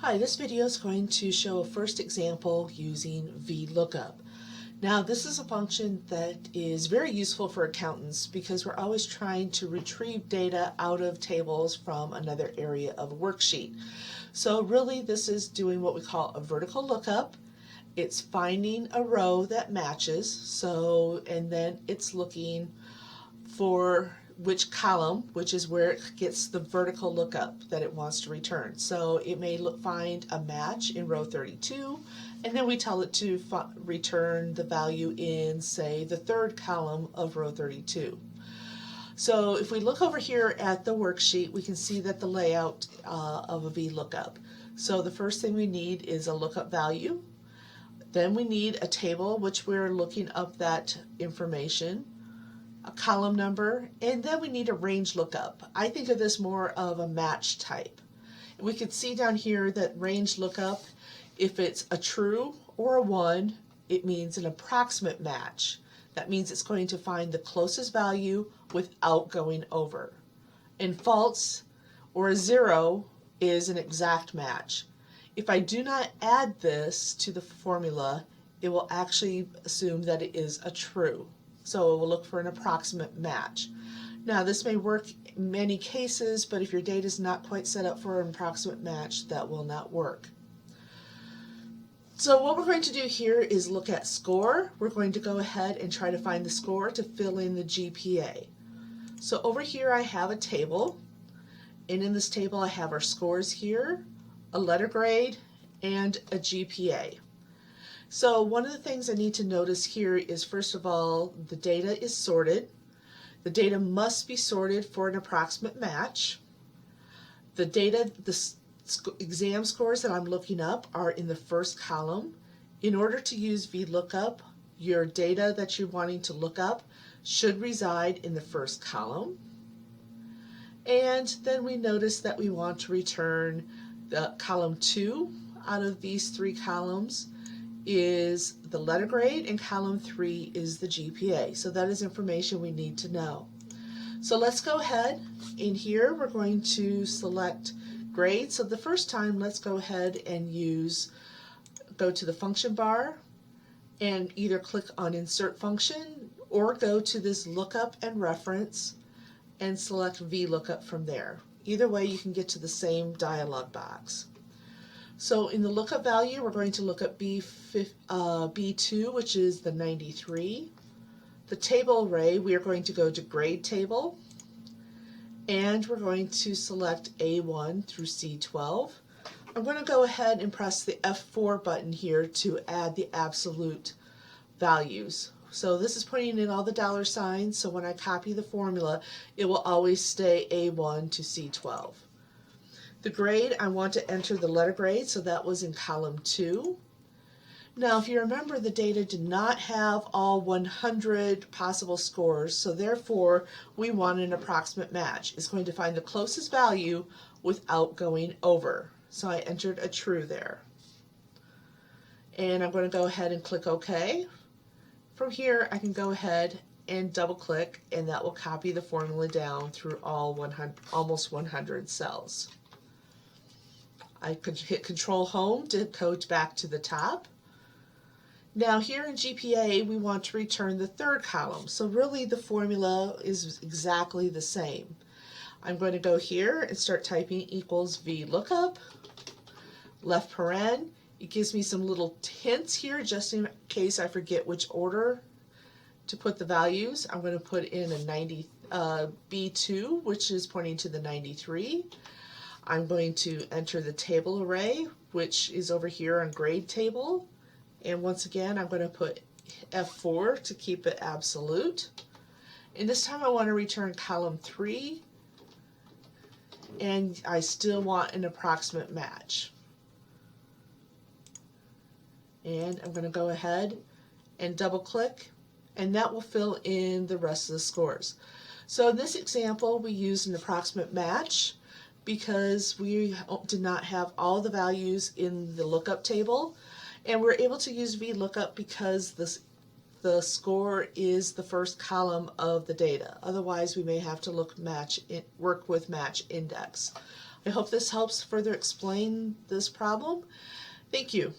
Hi, this video is going to show a first example using Vlookup. Now, this is a function that is very useful for accountants because we're always trying to retrieve data out of tables from another area of a worksheet. So really, this is doing what we call a vertical lookup. It's finding a row that matches, and then it's looking for which column, which is where it gets the vertical lookup that it wants to return. So it may find a match in row 32, and then we tell it to return the value in, say, the third column of row 32. So if we look over here at the worksheet, we can see that the layout of a VLOOKUP. So the first thing we need is a lookup value. Then we need a table, which we're looking up that information, a column number, and then we need a range lookup. I think of this more of a match type. We could see down here that range lookup, if it's a true or a 1, it means an approximate match. That means it's going to find the closest value without going over. And false or a 0 is an exact match. If I do not add this to the formula, it will actually assume that it is a true. So it will look for an approximate match. Now, this may work in many cases, but if your data is not quite set up for an approximate match, that will not work. So what we're going to do here is look at score. We're going to go ahead and try to find the score to fill in the GPA. So over here I have a table, and in this table I have our scores here, a letter grade, and a GPA. So one of the things I need to notice here is, first of all, the data is sorted. The data must be sorted for an approximate match. The exam scores that I'm looking up are in the first column. In order to use VLOOKUP, your data that you're wanting to look up should reside in the first column. And then we notice that we want to return the column 2 out of these 3 columns is the letter grade, and column 3 is the GPA. So that is information we need to know. So let's go ahead. In here we're going to select grade. So the first time, let's go ahead and go to the function bar and either click on insert function or go to this lookup and reference and select VLOOKUP from there. Either way, you can get to the same dialog box. So in the lookup value, we're going to look at B2, which is the 93. The table array, we are going to go to grade table, and we're going to select A1 through C12. I'm going to go ahead and press the F4 button here to add the absolute values. So this is putting in all the dollar signs, so when I copy the formula, it will always stay A1 to C12. The grade, I want to enter the letter grade, so that was in column 2. Now, if you remember, the data did not have all 100 possible scores, so therefore we want an approximate match. It's going to find the closest value without going over. So I entered a true there. And I'm going to go ahead and click OK. From here, I can go ahead and double click, and that will copy the formula down through all almost 100 cells. I could hit Control Home to go back to the top. Now here in GPA, we want to return the third column. So really the formula is exactly the same. I'm going to go here and start typing equals VLOOKUP, left paren. It gives me some little hints here just in case I forget which order to put the values. I'm going to put in a B2, which is pointing to the 93. I'm going to enter the table array, which is over here on grade table. And once again, I'm going to put F4 to keep it absolute. And this time I want to return column 3, and I still want an approximate match. And I'm going to go ahead and double click, and that will fill in the rest of the scores. So in this example, we used an approximate match because we did not have all the values in the lookup table, and we're able to use VLOOKUP because the score is the first column of the data. Otherwise, we may have to work with match index. I hope this helps further explain this problem. Thank you.